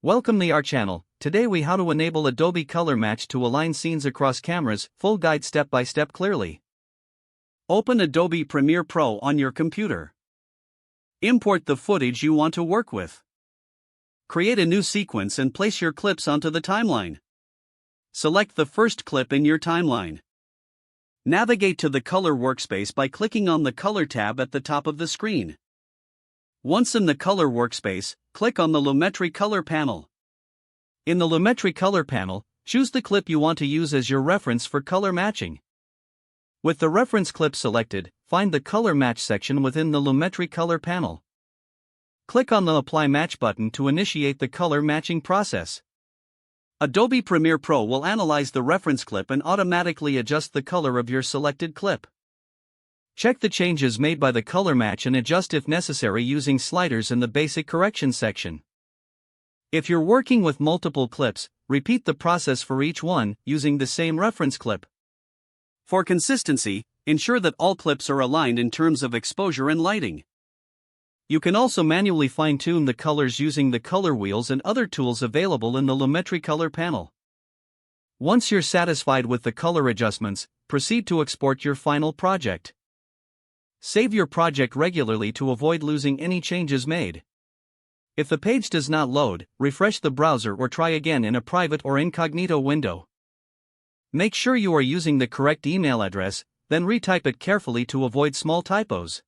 Welcome to our channel. Today we how to enable Adobe Color Match to align scenes across cameras, full guide step by step clearly. Open Adobe Premiere Pro on your computer. Import the footage you want to work with. Create a new sequence and place your clips onto the timeline. Select the first clip in your timeline. Navigate to the Color workspace by clicking on the Color tab at the top of the screen. Once in the Color workspace, click on the Lumetri Color panel. In the Lumetri Color panel, choose the clip you want to use as your reference for color matching. With the reference clip selected, find the Color Match section within the Lumetri Color panel. Click on the Apply Match button to initiate the color matching process. Adobe Premiere Pro will analyze the reference clip and automatically adjust the color of your selected clip. Check the changes made by the color match and adjust if necessary using sliders in the Basic Correction section. If you're working with multiple clips, repeat the process for each one using the same reference clip. For consistency, ensure that all clips are aligned in terms of exposure and lighting. You can also manually fine-tune the colors using the color wheels and other tools available in the Lumetri Color panel. Once you're satisfied with the color adjustments, proceed to export your final project. Save your project regularly to avoid losing any changes made. If the page does not load, refresh the browser or try again in a private or incognito window. Make sure you are using the correct email address, then retype it carefully to avoid small typos.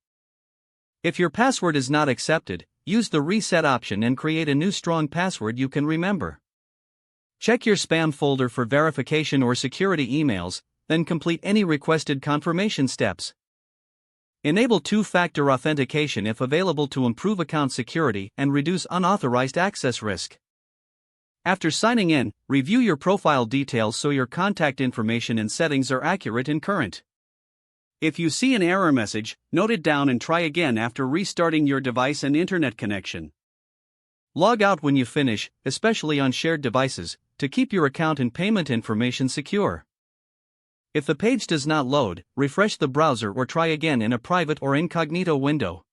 If your password is not accepted, use the reset option and create a new strong password you can remember. Check your spam folder for verification or security emails, then complete any requested confirmation steps. Enable two-factor authentication if available to improve account security and reduce unauthorized access risk. After signing in, review your profile details so your contact information and settings are accurate and current. If you see an error message, note it down and try again after restarting your device and internet connection. Log out when you finish, especially on shared devices, to keep your account and payment information secure. If the page does not load, refresh the browser or try again in a private or incognito window.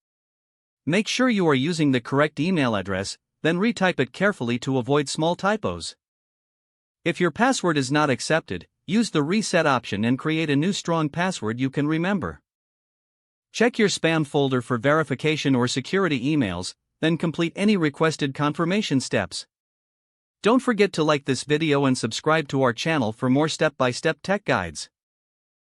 Make sure you are using the correct email address, then retype it carefully to avoid small typos. If your password is not accepted, use the reset option and create a new strong password you can remember. Check your spam folder for verification or security emails, then complete any requested confirmation steps. Don't forget to like this video and subscribe to our channel for more step-by-step tech guides.